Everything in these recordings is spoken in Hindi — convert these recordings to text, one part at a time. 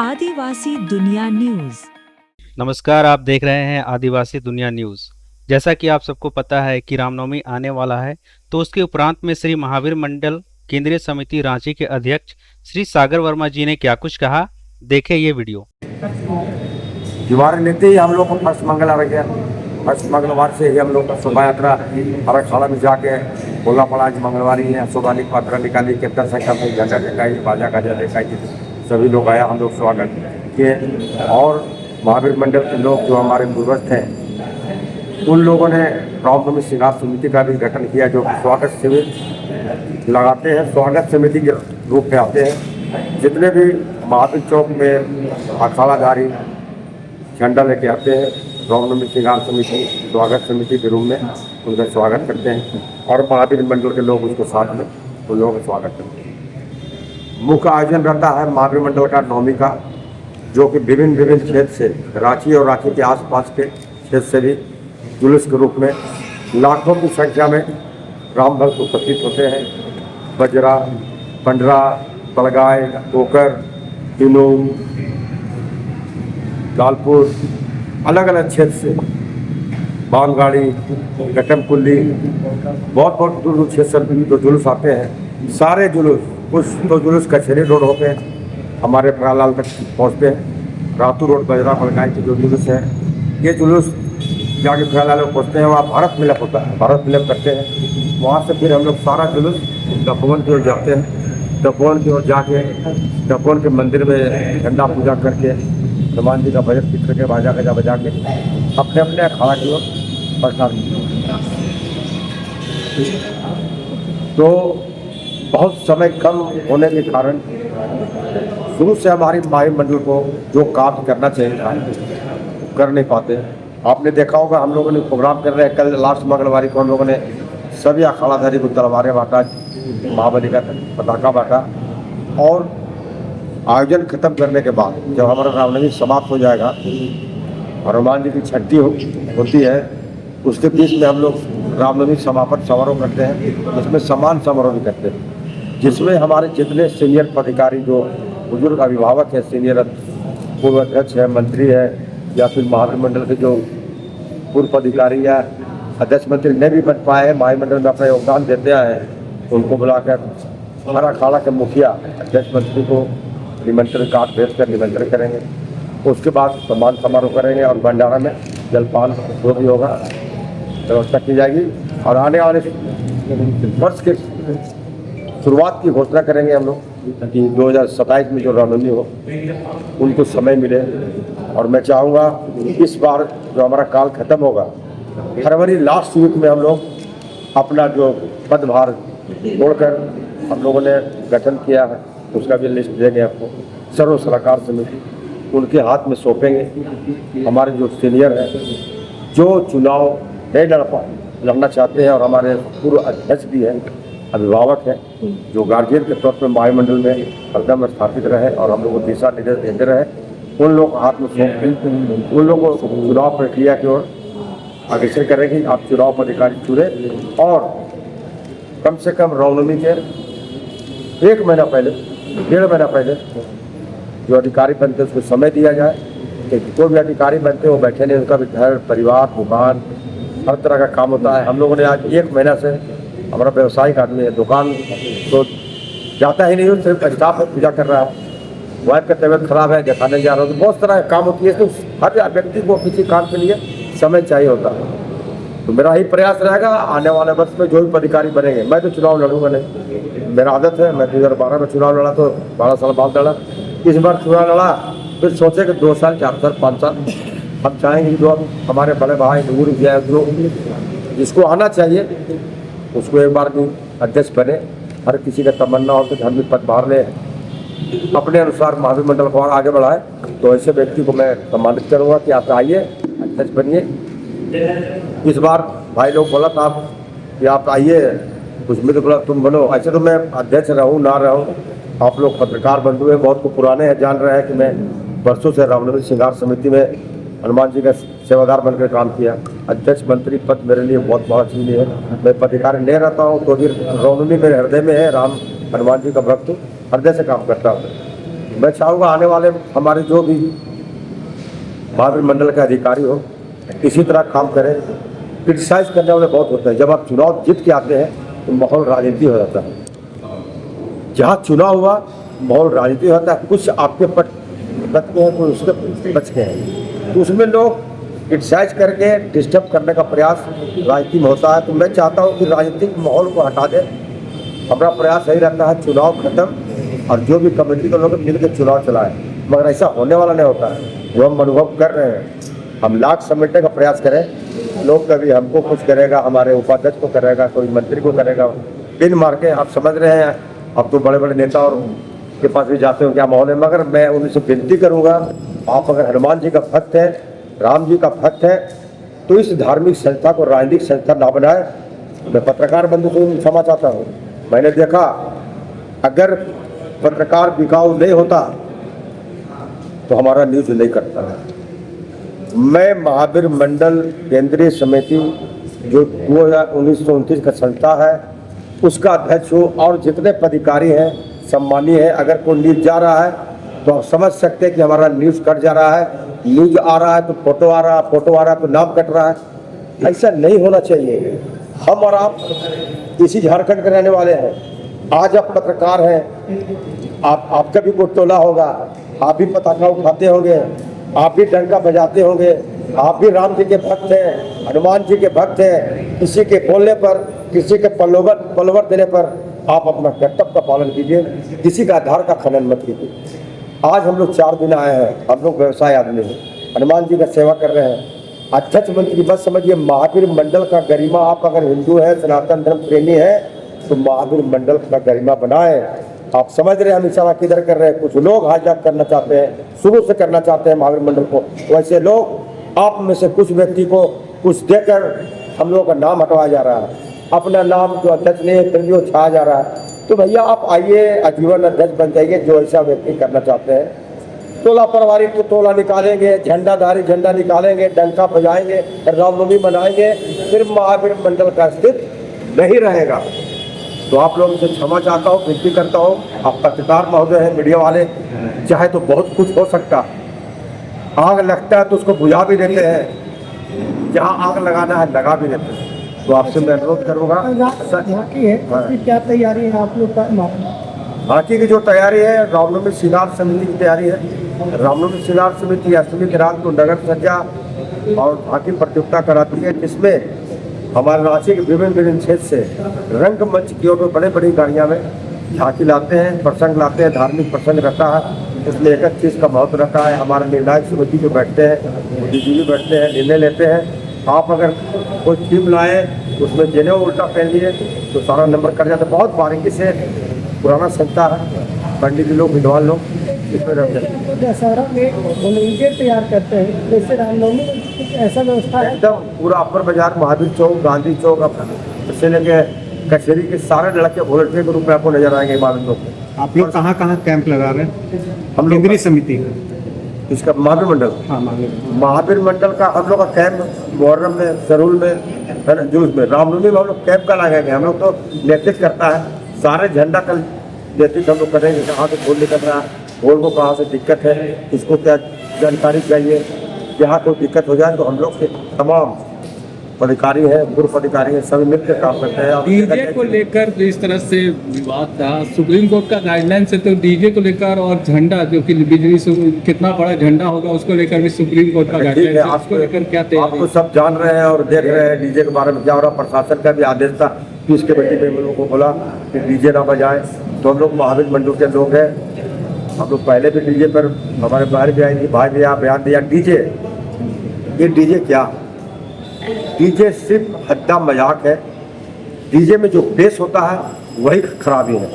आदिवासी दुनिया न्यूज। नमस्कार, आप देख रहे हैं आदिवासी दुनिया न्यूज। जैसा कि आप सबको पता है कि रामनवमी आने वाला है, तो उसके उपरांत में श्री महावीर मंडल केंद्रीय समिति रांची के अध्यक्ष श्री सागर वर्मा जी ने क्या कुछ कहा, देखें ये वीडियो। दीवार लेते ही हम लोग को फर्स्ट मंगलवार गया। फर्स्ट मंगलवार से ही हम लोग का शोभा यात्रा हर खाड़ा में जाके बोला पड़ा आज मंगलवार ही है, शोभा यात्रा निकाली के संख्या में झंडा टेकाई, बाजा गाजा टेकाई, सभी लोग आया, हम लोग स्वागत किए। और महावीर मंडल के लोग जो हमारे पूर्वज थे उन लोगों ने रामनवमी श्रृंगार समिति का भी गठन किया, जो स्वागत शिविर लगाते हैं, स्वागत समिति के रूप में आते हैं। जितने भी महावीर चौक में अखाड़ाधारी झंडा लेके आते हैं, रामनवमी श्रृंगार समिति स्वागत समिति के रूप में उनका स्वागत करते हैं और महावीर मंडल के लोग उसको साथ में उन लोगों का स्वागत करते हैं। मुख्य आयोजन रहता है महावीर मंडल का नवमी का, जो कि विभिन्न क्षेत्र से, रांची और रांची के आसपास के क्षेत्र से भी जुलूस के रूप में लाखों की संख्या में राम भक्त उपस्थित होते हैं। बजरा, पंडरा, बलगाय, कोकर, किनू, लालपुर, अलग अलग क्षेत्र से बानगाड़ी, गटमकुल्ली, बहुत दूर क्षेत्र से जो जुलूस आते हैं। सारे जुलूस, कुछ तो जुलूस कचहरी रोड होकर हमारे प्रयागलाल तक पहुँचते हैं। रातू रोड, बजरा, बलगाई के जो जुलूस है, ये जुलूस जाके प्रयागलाल में पहुँचते हैं। वहाँ भारत मिलप होता है, भारत मिलप करते हैं। वहाँ से फिर हम लोग सारा जुलूस तपोवन की ओर जाते हैं। तपोवन की ओर जाके तपोवन के मंदिर में झंडा पूजा करके हनुमान जी का भजन कीर्तन करके बाजा गजा बजा के अपने अपने अखाड़ा की ओर प्रस्थान। तो बहुत समय कम होने के कारण शुरू से हमारी महावीर मंडल को जो काम करना चाहिए था कर नहीं पाते। आपने देखा होगा हम लोगों ने प्रोग्राम कर रहे हैं, कल लास्ट मंगलवार को हम लोगों ने सभी अखाड़ाधारी को तलवारें बांटा, महाबली का पताका बांटा। और आयोजन खत्म करने के बाद जब हमारा रामनवमी समाप्त हो जाएगा, हनुमान जी की छठी होती है, उसके बीच में हम लोग रामनवमी समापन समारोह करते हैं, जिसमें सम्मान समारोह भी करते हैं, जिसमें हमारे जितने सीनियर पदाधिकारी जो बुजुर्ग अभिभावक है, सीनियर पूर्व अध्यक्ष है, मंत्री है, या फिर महावीर मंडल के जो पूर्व पदाधिकारी या अध्यक्ष मंत्री नहीं भी बन पाए हैं, महावीर मंडल में अपना योगदान देते हैं, उनको बुलाकर हर अखाड़ा के मुखिया अध्यक्ष मंत्री को निमंत्रण कार्ड भेज कर निमंत्रण करेंगे। उसके बाद सम्मान समारोह करेंगे और भंडारा में जलपान जो भी होगा व्यवस्था की जाएगी। और आने वाले वर्ष के शुरुआत की घोषणा करेंगे हम लोग कि 2027 में जो रामनवमी हो उनको समय मिले। और मैं चाहूँगा इस बार जो हमारा काल खत्म होगा, फरवरी लास्ट वीक में हम लोग अपना जो पदभार छोड़कर हम लोगों ने गठन किया है, उसका भी लिस्ट देंगे आपको। सर्व सलाहकार समिति उनके हाथ में सौंपेंगे। हमारे जो सीनियर हैं, जो चुनाव नहीं लड़ना चाहते हैं, और हमारे पूर्व अध्यक्ष भी हैं, अभिभावक हैं, जो गार्जियन के तौर पर महावीर मंडल में हरदम स्थापित रहे और हम लोग को दिशा निर्देश देते रहे, उन लोग हाथ में सौंप उन लोगों को चुनाव प्रक्रिया की ओर अग्रसर करेंगे। आप चुनाव पदाधिकारी चुने और कम से कम रामनवमी के 1 महीना पहले, 1.5 महीना पहले जो अधिकारी बनते हैं उसको समय दिया जाए। क्योंकि कोई भी अधिकारी बनते हैं वो बैठे नहीं, उनका भी घर, परिवार, दुकान, हर तरह का काम होता है। हम लोगों ने आज 1 महीना से, हमारा व्यवसायिक आदमी है, दुकान तो जाता ही नहीं, सिर्फ स्टाफ पूजा कर रहा है। वाइफ का तबीयत खराब है, दिखाने जा रहा हो, तो बहुत तरह का काम होती है। तो हर व्यक्ति को किसी काम के लिए समय चाहिए होता है। तो मेरा ही प्रयास रहेगा आने वाले वर्ष में जो भी पदाधिकारी बनेंगे, मैं तो चुनाव लड़ूंगा नहीं, मेरा आदत है। मैं 2012 में चुनाव लड़ा तो 12 साल बाद लड़ा। इस बार चुनाव लड़ा, फिर सोचे कि 2 साल, 4 साल, 5 साल हम चाहेंगे जो हमारे बड़े भाई नूर जिसको आना चाहिए उसको एक बार भी अध्यक्ष बने। हर किसी का तमन्ना हो कि हम भी पदभार ले अपने अनुसार महावीर मंडल को और आगे बढ़ाए, तो ऐसे व्यक्ति को मैं सम्मानित करूँगा कि आप आइए, अध्यक्ष बनिए। इस बार भाई लोग बोला था कि आप आइए, कुछ भी तो बोला तुम बनो। ऐसे तो मैं अध्यक्ष रहूँ ना रहूँ, आप लोग पत्रकार बंधु हैं, बहुत को पुराने हैं, जान रहे हैं कि मैं वर्षों से रामनवमी श्रृंगार समिति में हनुमान जी का सेवादार बनकर काम किया। अध्यक्ष मंत्री पद मेरे लिए बहुत बड़ा चीज़ है। मैं पदाधिकारी नहीं रहता हूँ तो भी रामनवमी मेरे हृदय में है। राम हनुमान जी का भक्त हृदय से काम करता हूँ। मैं चाहूँगा आने वाले हमारे जो भी महावीर मंडल के अधिकारी हो इसी तरह काम करें। क्रिटिसाइज करने वाले बहुत होते हैं, जब आप चुनाव जीत के आते हैं तो माहौल राजनीति हो जाता है। जहाँ चुनाव हुआ माहौल राजनीति होता है, कुछ आपके पक्ष के हैं, कोई उसके पक्ष के हैं, तो उसमें लोग क्रिटिसाइज करके डिस्टर्ब करने का प्रयास राजनीति में होता है। तो मैं चाहता हूँ कि राजनीतिक माहौल को हटा दें। हमारा प्रयास यही रहता है चुनाव खत्म और जो भी कमेटी के लोग मिलकर चुनाव चलाएं, मगर ऐसा होने वाला नहीं होता है। जो हम अनुभव कर रहे हैं, हम लाख समेटने का प्रयास करें, लोग कभी हमको कुछ करेगा, हमारे उपाध्यक्ष को करेगा, कोई मंत्री को करेगा, पिन मार के। आप समझ रहे हैं, अब तो बड़े बड़े नेता और के पास भी जाते हो क्या माहौल है। मगर मैं उनसे विनती करूँगा, आप अगर हनुमान जी का भक्त है, राम जी का भक्त है, तो इस धार्मिक संस्था को राजनीतिक संस्था ना बनाए। मैं पत्रकार बंधु को क्षमा चाहता हूँ। मैंने देखा अगर पत्रकार बिकाऊ नहीं होता तो हमारा न्यूज नहीं करता है। मैं महावीर मंडल केंद्रीय समिति जो 1929 का संस्था है उसका अध्यक्ष हूँ, और जितने पदाधिकारी हैं सम्मानीय है। अगर कोई न्यूज जा रहा है तो आप समझ सकते हैं कि हमारा न्यूज कट जा रहा है, न्यूज आ रहा है तो फोटो आ रहा है, फोटो आ रहा है तो नाम कट रहा है। ऐसा नहीं होना चाहिए। हम और आप इसी झारखंड के रहने वाले हैं। आज आप पत्रकार हैं, आपका भी कोई टोला होगा, आप भी पताका उठाते होंगे, आप भी डंका बजाते होंगे, आप भी राम जी के भक्त हैं, हनुमान जी के भक्त हैं। किसी के बोलने पर, किसी के पलवर देने पर आप अपना कर्तव्य का पालन कीजिए, किसी का आधार का खनन मत कीजिए। आज हम लोग 4 दिन आए हैं, हम लोग व्यवसाय आदमी हैं, हनुमान जी का सेवा कर रहे हैं। अध्यक्ष मंत्री बस समझिए, महावीर मंडल का गरिमा, आप अगर हिंदू है, सनातन धर्म प्रेमी है तो महावीर मंडल का गरिमा बनाए। आप समझ रहे हैं हम इशारा किधर कर रहे हैं। कुछ लोग हाईजैक करना चाहते हैं, शुरू से करना चाहते हैं महावीर मंडल को। वैसे लोग आप में से कुछ व्यक्ति को कुछ देकर हम लोगों का नाम हटवाया जा रहा है। अपना नाम जो अध्यक्ष ने फिर भी वो छाया जा रहा है। तो भैया आप आइए, आजीवन अध्यक्ष बन जाइए, जो ऐसा व्यक्ति करना चाहते हैं। तोला परवारी तो तोला निकालेंगे, झंडाधारी झंडा निकालेंगे, डंका बजाएंगे, रामनवमी मनाएंगे, फिर महावीर मंडल का अस्तित्व नहीं रहेगा। तो आप लोगों से क्षमा चाहता हूँ, विनती करता हूँ। आप पत्रकार महोदय हैं, मीडिया वाले, चाहे तो बहुत कुछ हो सकता। आग लगता है तो उसको बुझा भी देते हैं, जहाँ आग लगाना है लगा भी देते हैं। तो आपसे मैं अनुरोध करूँगा, क्या तैयारी है आप लोग का? बाकी की जो तैयारी है, रामनवमी श्रृंगार समिति की तैयारी है। रामनवमी श्रृंगार समिति अष्टमी की रात को नगर सज्जा और बाकी प्रतियोगिता कराती है, जिसमें हमारे रांची के विभिन्न क्षेत्र से रंगमंच की ओर में बड़े बड़ी गाड़ियाँ में झांकी लाते हैं, प्रसंग लाते हैं, धार्मिक प्रसंग रहता है। इसमें एक चीज़ का महत्व रहता है। हमारे निर्णायक समिति जो बैठते हैं, मोदी जी भी बैठते हैं, निर्णय लेते हैं। आप अगर कोई थीम लाए उसमें जेने उल्टा पहन लिए तो सारा नंबर कट जाता है। बहुत बारीकी से पुराना संस्था है, पंडित जी लोग, विद्वान लोग इसमें रहते हैं। दशहरा में वॉलंटियर तैयार करते हैं, जैसे रामनवमी में कुछ ऐसा व्यवस्था है? एकदम पूरा अपर बाजार, महावीर चौक, गांधी चौक से लेके कचहरी के सारे लड़के वॉलंटियर के रूप में आपको नजर आएंगे महावीर चौक में। आप लोग कहाँ कैंप लगा रहे हैं? हम लोग केंद्रीय समिति इसका महावीर मंडल, हाँ महावीर मंडल का हम लोग का कैंप मुहर्रम में, सरूल में, जुलूस में, रामनवमी में हम लोग कैंप का लगाएंगे। हम लोग तो नेतृत्व करता है, सारे झंडा कल नेतृत्व हम लोग करेंगे। कहाँ से फूल निकल रहा है, फूल को कहाँ से दिक्कत है, इसको क्या जानकारी चाहिए, यहाँ कोई दिक्कत हो जाए तो हम लोग के तमाम अधिकारी हैं, पूर्व अधिकारी हैं, सभी मिलकर काम करते हैं। डीजे को लेकर जिस तरह से विवाद था, सुप्रीम कोर्ट का गाइडलाइन से तो डीजे को लेकर और झंडा जो कि बिजली से कितना बड़ा झंडा होगा उसको लेकर भी सुप्रीम कोर्ट का गाइडलाइन है, उसको लेकर क्या तैयारी? आप तो सब जान रहे हैं और देख रहे हैं डीजे के बारे में क्या हो रहा। प्रशासन का भी आदेश था कि इसके बेटी में हम लोगों को बोला कि डीजे ना बजाएं। तो हम लोग महावीर मंडल के लोग हैं, हम लोग पहले भी डीजे पर, हमारे बाहर भी आई थी, भाई भी बयान दिया। डीजे, ये डीजे क्या, डीजे सिर्फ हद्दा मजाक है। डीजे में जो बेस होता है वही खराबी है।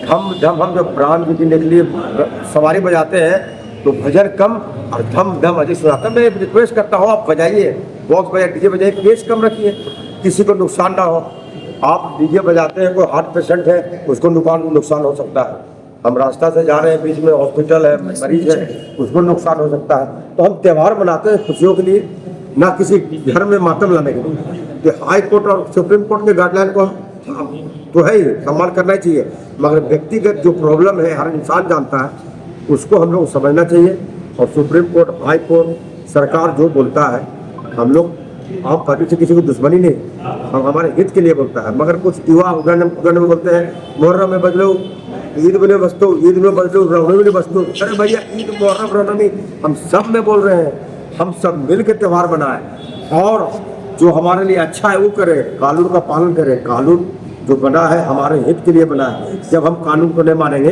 धम धम, हम जब राम जी के लिए सवारी बजाते हैं तो भजन कम और धम धम अधिक सुनाता है। मैं रिक्वेस्ट करता हूँ, आप बजाइए, बॉक्स बजाइए, डीजे बजाइए, बेस कम रखिए, किसी को नुकसान ना हो। आप डीजे बजाते हैं, कोई हार्ट पेशेंट है उसको नुकसान हो सकता है। हम रास्ता से जा रहे हैं, बीच में हॉस्पिटल है, मरीज है, उसको नुकसान हो सकता है। तो हम त्यौहार मनाते हैं खुशियों के लिए, ना किसी घर में मातम लाने के लिए। तो हाई कोर्ट और सुप्रीम कोर्ट के गाइडलाइन को तो है ही सम्मान करना ही चाहिए, मगर व्यक्तिगत जो प्रॉब्लम है हर इंसान जानता है उसको हम लोग समझना चाहिए। और सुप्रीम कोर्ट, हाई कोर्ट, सरकार जो बोलता है, हम लोग आम पब्लिक से किसी को दुश्मनी नहीं, हम हमारे हित के लिए बोलता है। मगर कुछ युवा उगंड में बोलते हैं मुहर्रम में बदलो, ईद में बस्तो, ईद में बदलो, रमजान में बस्तो। अरे भैया, ईद, मुहर्रम, रमजान हम सब में बोल रहे हैं, हम सब मिल के त्यौहार बनाए और जो हमारे लिए अच्छा है वो करें, कानून का पालन करें। कानून जो बना है हमारे हित के लिए बना है। जब हम कानून को नहीं मानेंगे,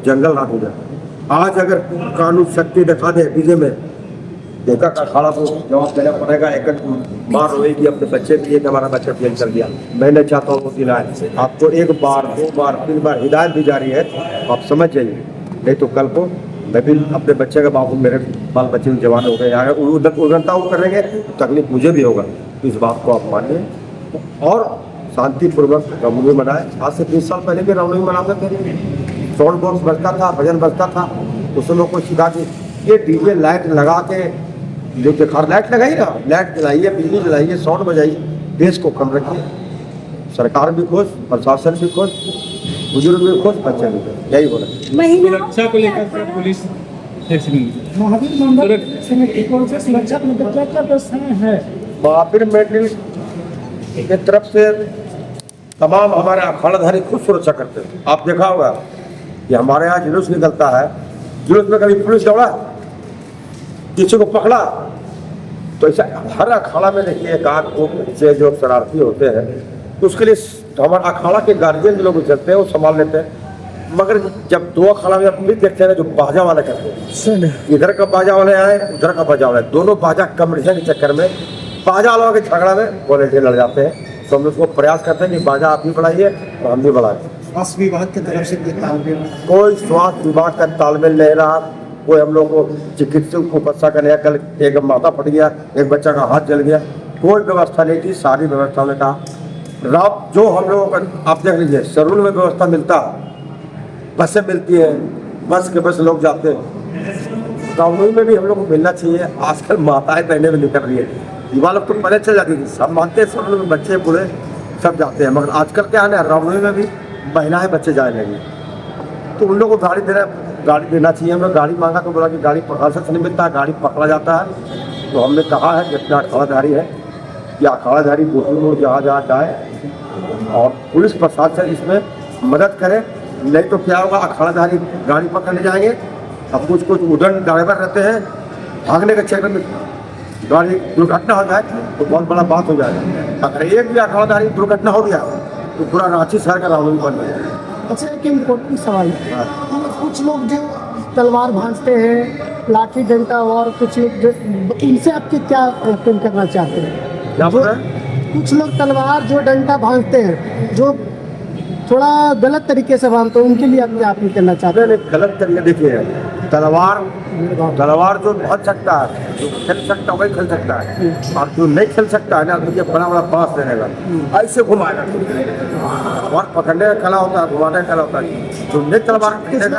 जंगल रात हो जाए। आज अगर कानून शक्ति दिखा दे डीजे में, देखा का अखाड़ा को जवाब देना पड़ेगा। एक माँ रोएगी अपने बच्चे के लिए कि हमारा बच्चा फेल कर गया। मैं नहीं चाहता हूँ वो दिलाए। आपको एक बार, 2 बार, 3 बार हिदायत दी जा रही है, आप समझ जाइए। नहीं तो कल को मैं भी अपने बच्चे का बाबू, मेरे बाल बच्चे जवान हो गए, अगर उड़नता वो करेंगे तो तकलीफ मुझे भी होगा। इस बात को आप मानिए और शांतिपूर्वक रामनवमी मनाए। आज से 20 साल पहले भी रामनवमी मनाते थे। साउंड बॉक्स बजता था, भजन बजता था, उस लोग को सिखा के ये डीजे लाइट लगा के, जो देखा लाइट लगाई ना, लाइट जलाइए, बिजली जलाइए, साउंड बजाइए, देश को कम रखिए। सरकार भी खुश, प्रशासन भी खुश, बुजुर्ग भी खुश, बच्चे भी खुश। यही बोला। सुरक्षा को लेकर पुलिस महावीर मंडल समिति कौन से सुरक्षा मतलब क्या व्यवस्था है? महावीर मंडल की तरफ से तमाम हमारे अखाड़ाधारी खुद सुरक्षा करते हैं। आप देखा होगा कि हमारे यहाँ जुलूस निकलता है, जुलूस में कभी पुलिस दौड़ा, किसी को पकड़ा, तो ऐसा हर अखाड़ा में देखिए एक आध से जो शरारती होते हैं, तो उसके लिए हमारे अखाड़ा के गार्जियन जो लोग चलते हैं वो संभाल लेते हैं। मगर जब 2 अखाड़ा में पुलिस देखते हैं जो बाजा वाला करते हैं, इधर का बाजा वाले आए, उधर का बाजा वाला, दोनों बाजा कंपटीशन के चक्कर में, बाजा वालों के झगड़ा में वॉलेंटियर लड़ जाते हैं। तो हम उसको प्रयास करते हैं कि बाजा आप भी बढ़ाइए और हम भी बढ़ाएं। स्वास्थ्य विभाग की तरफ से कोई स्वास्थ्य विभाग का तालमेल नहीं रहा, कोई हम लोग को चिकित्सक उपस्था करने, कल एक माथा फट गया, एक बच्चा का हाथ जल गया, कोई व्यवस्था नहीं थी। सारी व्यवस्था ने कहा रात जो हम लोगों का, आप देख लीजिए सरूल में व्यवस्था मिलता, बसें मिलती है, बस के बस लोग जाते हैं। रामनवमी में भी हम लोग को मिलना चाहिए। आजकल माताएं बहने में निकल रही है, युवा लोग तो पहले चल जाती थी, सब मानते हैं, सरूल में बच्चे बूढ़े सब जाते हैं। मगर आजकल क्या है ना, रामनवमी में भी महिलाएं बच्चे जाने लगी, तो उन लोगों को गाड़ी देना चाहिए। हम लोग गाड़ी मांगा तो बोला कि गाड़ी प्रशासन से नहीं मिलता, गाड़ी पकड़ा जाता है। तो हमने कहा है जितना अखाड़ाधारी है कि अखाड़ाधारी मोड़ जहाँ जहाँ जाए और पुलिस प्रशासन इसमें मदद करे। नहीं तो क्या होगा, अखाड़ाधारी गाड़ी पकड़ने जाएंगे, अब कुछ उड़न ड्राइवर रहते हैं, भागने के चक्कर में गाड़ी दुर्घटना हो जाए तो बहुत बड़ा बात हो जाएगा। अगर एक भी अखाड़ाधारी दुर्घटना हो गया तो पूरा रांची शहर का रामनवमी बन जाएगा। अच्छा, एक इम्पोर्टेंट सवाल है, कुछ लोग जो तलवार भांजते हैं, लाठी डंडा, और कुछ लोग जो, इनसे आपके क्या अपील करना चाहते हैं? क्या बोल रहे हैं? कुछ लोग तलवार जो डंडा भांजते हैं, जो थोड़ा गलत तरीके से भांजते हैं, उनके लिए आप क्या अपील करना चाहते हैं? नहीं, गलत तरीके देखिए, तलवार जो भांज सकता है, जो खेल सकता है वही खेल सकता है, और जो नहीं खेल सकता है ना, मुझे बड़ा बांस देगा, ऐसे घुमाएगा। तलवार पकड़ने का कला होता है, घुमाने का कला होता है। जो नहीं तलवार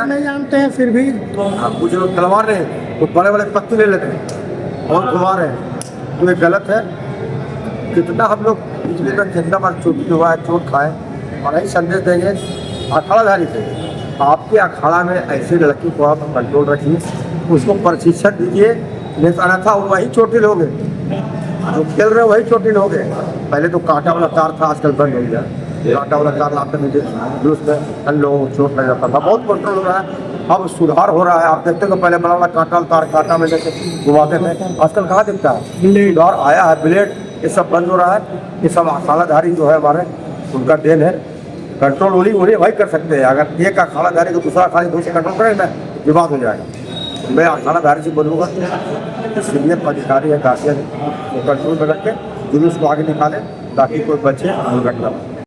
नहीं जानते हैं फिर भी कुछ लोग तलवार नहीं, वो बड़े बड़े पत्ते ले लेते हैं और घुमा रहे हैं, तो ये गलत है। कितना हम लोग बिजली में जितना बार चोटी हुआ है, चोट खाए, और यही संदेश देंगे अखाड़ाधारी से, आपके अखाड़ा में ऐसी लड़की को आप कंट्रोल रखिए, उसको प्रशिक्षण दीजिए, नहीं तो अन्यथा वही चोटिल हो गए, जो खेल रहे वही चोटिल हो गए। पहले तो कांटा वाला तार था, आजकल बंद हो गया। कांटा वाला तार लाते मुझे उसमें अन्य लोगों को चोट लग जाता था, बहुत कंट्रोल हो रहा है, अब सुधार हो रहा है। आप देखते हो पहले बड़ा वाला कांटा तार कांटा में लेके घुमाते थे, आजकल कहाँ दिखता है, सुधार आया है, ब्लेड, ये सब बंद हो रहा है। ये सब अखाड़ाधारी जो है हमारे, उनका देन है। कंट्रोल उन्हीं वही कर सकते हैं। अगर एक अखाड़ाधारी को दूसरा अखाड़ा दूसरे कंट्रोल करें ना, विवाद हो जाएगा। मैं अखाड़ाधारी से बोलूँगा, सीनियर अधिकारी है, गार्जियन, कंट्रोल में रख के जुलूस को आगे निकालें ताकि कोई बच्चे दुर्घटना हो।